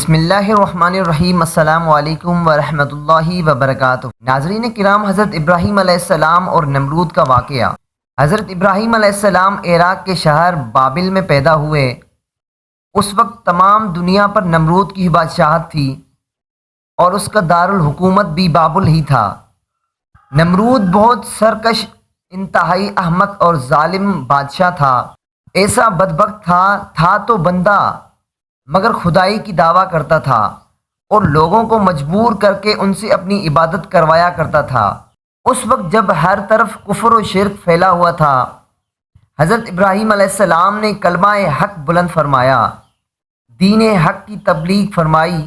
بسم اللہ الرحمن الرحیم۔ السلام علیکم ورحمۃ اللہ وبرکاتہ۔ ناظرین کرام، حضرت ابراہیم علیہ السلام اور نمرود کا واقعہ۔ حضرت ابراہیم علیہ السلام عراق کے شہر بابل میں پیدا ہوئے۔ اس وقت تمام دنیا پر نمرود کی بادشاہت تھی اور اس کا دارالحکومت بھی بابل ہی تھا۔ نمرود بہت سرکش، انتہائی احمق اور ظالم بادشاہ تھا۔ ایسا بدبخت تھا تو بندہ مگر خدائی کی دعویٰ کرتا تھا اور لوگوں کو مجبور کر کے ان سے اپنی عبادت کروایا کرتا تھا۔ اس وقت جب ہر طرف کفر و شرک پھیلا ہوا تھا، حضرت ابراہیم علیہ السلام نے کلمہ حق بلند فرمایا، دین حق کی تبلیغ فرمائی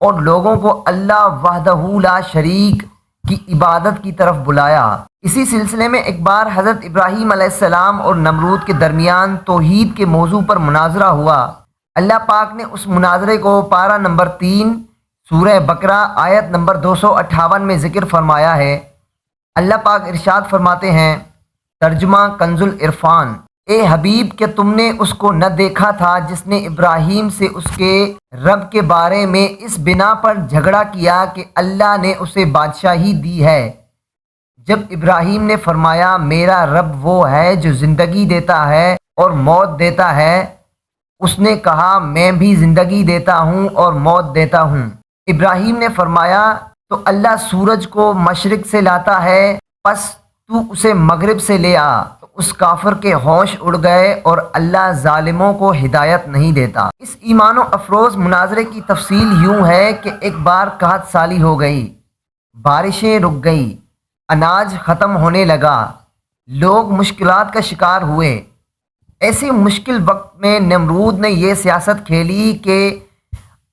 اور لوگوں کو اللہ وحدہ لا شریک کی عبادت کی طرف بلایا۔ اسی سلسلے میں ایک بار حضرت ابراہیم علیہ السلام اور نمرود کے درمیان توحید کے موضوع پر مناظرہ ہوا۔ اللہ پاک نے اس مناظرے کو پارہ نمبر 3 سورہ بقرہ آیت نمبر 258 میں ذکر فرمایا ہے۔ اللہ پاک ارشاد فرماتے ہیں، ترجمہ کنز العرفان: اے حبیب، کہ تم نے اس کو نہ دیکھا تھا جس نے ابراہیم سے اس کے رب کے بارے میں اس بنا پر جھگڑا کیا کہ اللہ نے اسے بادشاہی دی ہے، جب ابراہیم نے فرمایا میرا رب وہ ہے جو زندگی دیتا ہے اور موت دیتا ہے، اس نے کہا میں بھی زندگی دیتا ہوں اور موت دیتا ہوں۔ ابراہیم نے فرمایا تو اللہ سورج کو مشرق سے لاتا ہے، پس تو اسے مغرب سے لے آ۔ تو اس کافر کے ہوش اڑ گئے اور اللہ ظالموں کو ہدایت نہیں دیتا۔ اس ایمان و افروز مناظرے کی تفصیل یوں ہے کہ ایک بار قحط سالی ہو گئی، بارشیں رک گئی، اناج ختم ہونے لگا، لوگ مشکلات کا شکار ہوئے۔ ایسے مشکل وقت میں نمرود نے یہ سیاست کھیلی کہ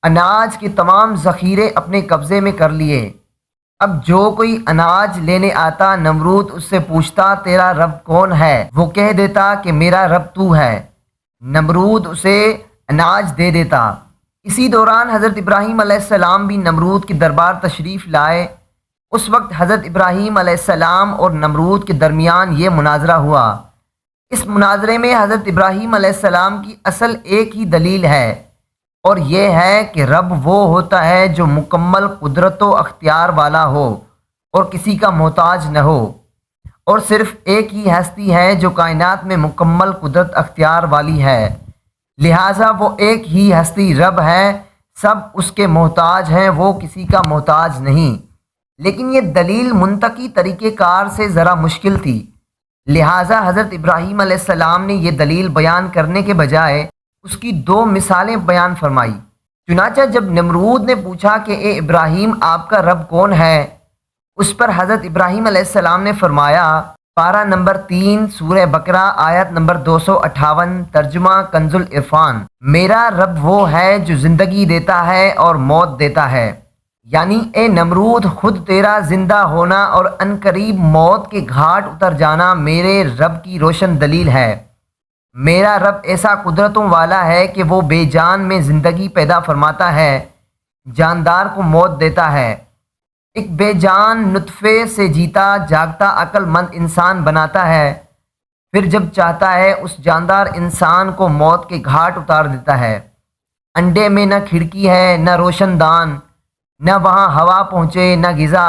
اناج کے تمام ذخیرے اپنے قبضے میں کر لیے۔ اب جو کوئی اناج لینے آتا، نمرود اس سے پوچھتا تیرا رب کون ہے؟ وہ کہہ دیتا کہ میرا رب تو ہے۔ نمرود اسے اناج دے دیتا۔ اسی دوران حضرت ابراہیم علیہ السلام بھی نمرود کے دربار تشریف لائے۔ اس وقت حضرت ابراہیم علیہ السلام اور نمرود کے درمیان یہ مناظرہ ہوا۔ اس مناظرے میں حضرت ابراہیم علیہ السلام کی اصل ایک ہی دلیل ہے، اور یہ ہے کہ رب وہ ہوتا ہے جو مکمل قدرت و اختیار والا ہو اور کسی کا محتاج نہ ہو، اور صرف ایک ہی ہستی ہے جو کائنات میں مکمل قدرت اختیار والی ہے، لہٰذا وہ ایک ہی ہستی رب ہے، سب اس کے محتاج ہیں، وہ کسی کا محتاج نہیں۔ لیکن یہ دلیل منطقی طریقہ کار سے ذرا مشکل تھی، لہٰذا حضرت ابراہیم علیہ السلام نے یہ دلیل بیان کرنے کے بجائے اس کی 2 مثالیں بیان فرمائی۔ چنانچہ جب نمرود نے پوچھا کہ اے ابراہیم، آپ کا رب کون ہے؟ اس پر حضرت ابراہیم علیہ السلام نے فرمایا، پارہ نمبر 3 سورہ بقرہ آیت نمبر 258، ترجمہ کنز العرفان: میرا رب وہ ہے جو زندگی دیتا ہے اور موت دیتا ہے، یعنی اے نمرود، خود تیرا زندہ ہونا اور عنقریب موت کے گھاٹ اتر جانا میرے رب کی روشن دلیل ہے۔ میرا رب ایسا قدرتوں والا ہے کہ وہ بے جان میں زندگی پیدا فرماتا ہے، جاندار کو موت دیتا ہے، ایک بے جان نطفے سے جیتا جاگتا عقل مند انسان بناتا ہے، پھر جب چاہتا ہے اس جاندار انسان کو موت کے گھاٹ اتار دیتا ہے۔ انڈے میں نہ کھڑکی ہے، نہ روشن دان، نہ وہاں ہوا پہنچے، نہ غذا،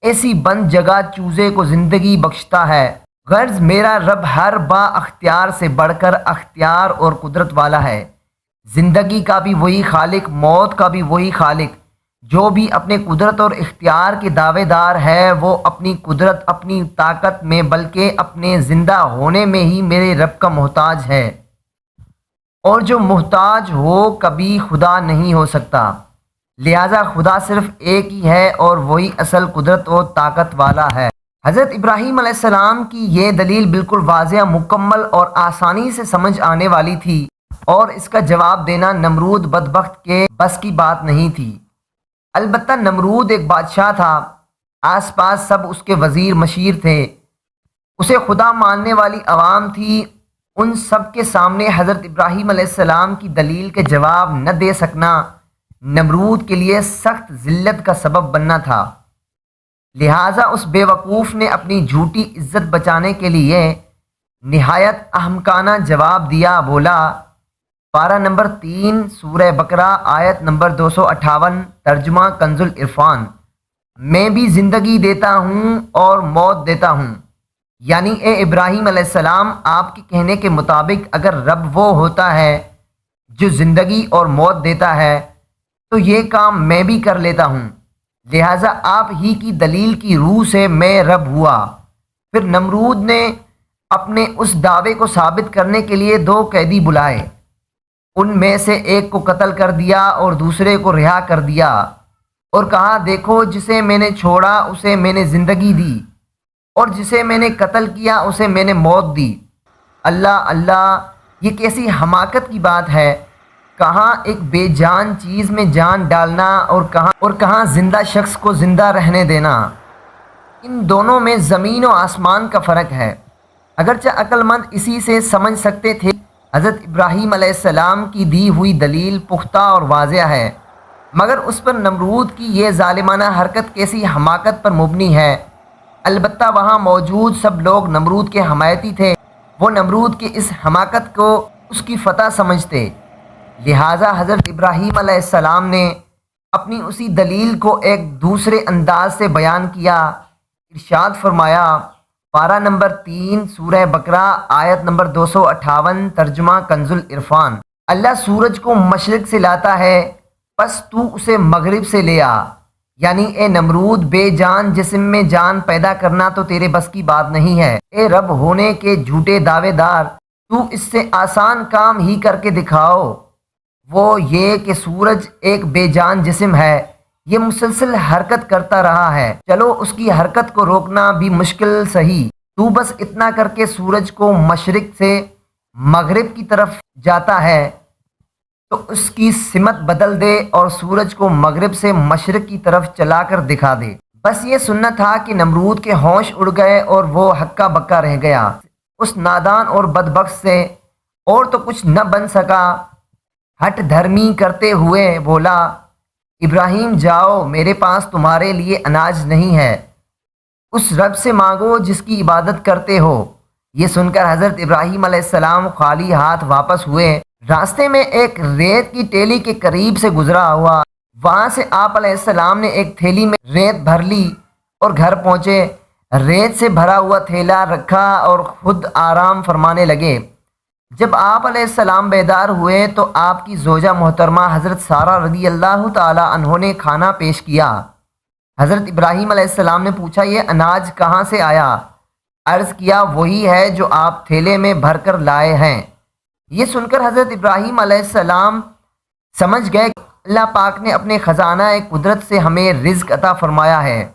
ایسی بند جگہ چوزے کو زندگی بخشتا ہے۔ غرض میرا رب ہر با اختیار سے بڑھ کر اختیار اور قدرت والا ہے، زندگی کا بھی وہی خالق، موت کا بھی وہی خالق۔ جو بھی اپنے قدرت اور اختیار کے دعوے دار ہے، وہ اپنی قدرت، اپنی طاقت میں بلکہ اپنے زندہ ہونے میں ہی میرے رب کا محتاج ہے، اور جو محتاج ہو کبھی خدا نہیں ہو سکتا، لہٰذا خدا صرف ایک ہی ہے اور وہی اصل قدرت و طاقت والا ہے۔ حضرت ابراہیم علیہ السلام کی یہ دلیل بالکل واضح، مکمل اور آسانی سے سمجھ آنے والی تھی، اور اس کا جواب دینا نمرود بدبخت کے بس کی بات نہیں تھی۔ البتہ نمرود ایک بادشاہ تھا، آس پاس سب اس کے وزیر مشیر تھے، اسے خدا ماننے والی عوام تھی۔ ان سب کے سامنے حضرت ابراہیم علیہ السلام کی دلیل کے جواب نہ دے سکنا نمرود کے لیے سخت ذلت کا سبب بننا تھا، لہٰذا اس بے وقوف نے اپنی جھوٹی عزت بچانے کے لیے نہایت احمقانہ جواب دیا، بولا پارہ نمبر 3 سورہ بقرہ آیت نمبر 258 ترجمہ کنز العرفان۔ میں بھی زندگی دیتا ہوں اور موت دیتا ہوں، یعنی اے ابراہیم علیہ السلام، آپ کے کہنے کے مطابق اگر رب وہ ہوتا ہے جو زندگی اور موت دیتا ہے تو یہ کام میں بھی کر لیتا ہوں، لہٰذا آپ ہی کی دلیل کی روح سے میں رب ہوا۔ پھر نمرود نے اپنے اس دعوے کو ثابت کرنے کے لیے 2 قیدی بلائے، ان میں سے ایک کو قتل کر دیا اور دوسرے کو رہا کر دیا، اور کہا دیکھو جسے میں نے چھوڑا اسے میں نے زندگی دی، اور جسے میں نے قتل کیا اسے میں نے موت دی۔ اللہ اللہ، یہ کیسی حماقت کی بات ہے! کہاں ایک بے جان چیز میں جان ڈالنا اور کہاں زندہ شخص کو زندہ رہنے دینا۔ ان دونوں میں زمین و آسمان کا فرق ہے۔ اگرچہ عقل مند اسی سے سمجھ سکتے تھے، حضرت ابراہیم علیہ السلام کی دی ہوئی دلیل پختہ اور واضح ہے، مگر اس پر نمرود کی یہ ظالمانہ حرکت کیسی حماقت پر مبنی ہے۔ البتہ وہاں موجود سب لوگ نمرود کے حمایتی تھے، وہ نمرود کی اس حماقت کو اس کی فتح سمجھتے، لہٰذا حضرت ابراہیم علیہ السلام نے اپنی اسی دلیل کو ایک دوسرے انداز سے بیان کیا۔ ارشاد فرمایا، پارہ نمبر 3 سورہ بقرہ آیت نمبر 258 ترجمہ کنز العرفان۔ اللہ سورج کو مشرق سے لاتا ہے، پس تو اسے مغرب سے لے آ، یعنی اے نمرود، بے جان جسم میں جان پیدا کرنا تو تیرے بس کی بات نہیں ہے۔ اے رب ہونے کے جھوٹے دعوے دار، تو اس سے آسان کام ہی کر کے دکھاؤ، وہ یہ کہ سورج ایک بے جان جسم ہے، یہ مسلسل حرکت کرتا رہا ہے، چلو اس کی حرکت کو روکنا بھی مشکل سہی، تو بس اتنا کر کے سورج کو مشرق سے مغرب کی طرف جاتا ہے تو اس کی سمت بدل دے اور سورج کو مغرب سے مشرق کی طرف چلا کر دکھا دے۔ بس یہ سننا تھا کہ نمرود کے ہوش اڑ گئے اور وہ ہکا بکا رہ گیا۔ اس نادان اور بدبخت سے اور تو کچھ نہ بن سکا، ہٹ دھرمی کرتے ہوئے بولا، ابراہیم جاؤ، میرے پاس تمہارے لیے اناج نہیں ہے، اس رب سے مانگو جس کی عبادت کرتے ہو۔ یہ سن کر حضرت ابراہیم علیہ السلام خالی ہاتھ واپس ہوئے۔ راستے میں ایک ریت کی ٹیلی کے قریب سے گزرا ہوا، وہاں سے آپ علیہ السلام نے ایک تھیلی میں ریت بھر لی اور گھر پہنچے، ریت سے بھرا ہوا تھیلا رکھا اور خود آرام فرمانے لگے۔ جب آپ علیہ السلام بیدار ہوئے تو آپ کی زوجہ محترمہ حضرت سارہ رضی اللہ تعالی عنہ نے کھانا پیش کیا۔ حضرت ابراہیم علیہ السلام نے پوچھا، یہ اناج کہاں سے آیا؟ عرض کیا، وہی ہے جو آپ تھیلے میں بھر کر لائے ہیں۔ یہ سن کر حضرت ابراہیم علیہ السلام سمجھ گئے کہ اللہ پاک نے اپنے خزانہ قدرت سے ہمیں رزق عطا فرمایا ہے۔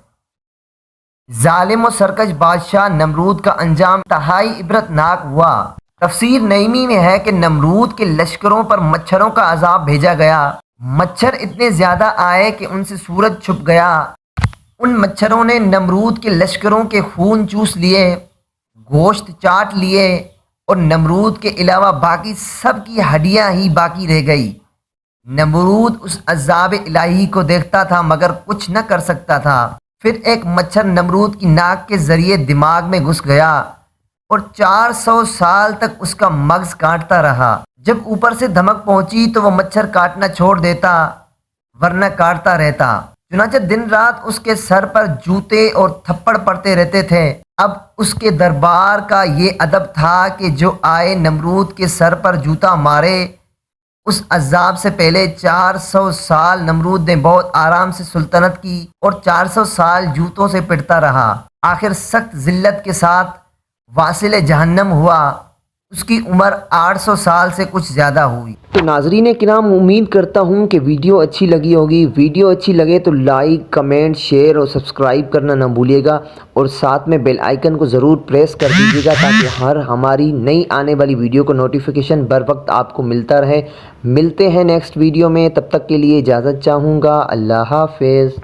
ظالم و سرکش بادشاہ نمرود کا انجام انتہائی عبرت ناک ہوا۔ تفسیر نعیمی میں ہے کہ نمرود کے لشکروں پر مچھروں کا عذاب بھیجا گیا۔ مچھر اتنے زیادہ آئے کہ ان سے سورج چھپ گیا۔ ان مچھروں نے نمرود کے لشکروں کے خون چوس لیے، گوشت چاٹ لیے، اور نمرود کے علاوہ باقی سب کی ہڈیاں ہی باقی رہ گئی۔ نمرود اس عذاب الہی کو دیکھتا تھا مگر کچھ نہ کر سکتا تھا۔ پھر ایک مچھر نمرود کی ناک کے ذریعے دماغ میں گھس گیا اور 400 سال تک اس کا مغز کاٹتا رہا۔ جب اوپر سے دھمک پہنچی تو وہ مچھر کاٹنا چھوڑ دیتا ورنہ کاٹتا رہتا۔ چنانچہ دن رات اس کے سر پر جوتے اور تھپڑ پڑتے رہتے تھے۔ اب اس کے دربار کا یہ ادب تھا کہ جو آئے نمرود کے سر پر جوتا مارے۔ اس عذاب سے پہلے 400 سال نمرود نے بہت آرام سے سلطنت کی اور 400 سال جوتوں سے پٹتا رہا۔ آخر سخت ذلت کے ساتھ واصل جہنم ہوا۔ اس کی عمر 800 سال سے کچھ زیادہ ہوئی۔ تو ناظرین کرام، امید کرتا ہوں کہ ویڈیو اچھی لگی ہوگی۔ ویڈیو اچھی لگے تو لائک، کمنٹ، شیئر اور سبسکرائب کرنا نہ بھولیے گا، اور ساتھ میں بیل آئیکن کو ضرور پریس کر دیجیے گا تاکہ ہر ہماری نئی آنے والی ویڈیو کو نوٹیفیکیشن بر وقت آپ کو ملتا رہے۔ ملتے ہیں نیکسٹ ویڈیو میں، تب تک کے لیے اجازت چاہوں گا۔ اللہ حافظ۔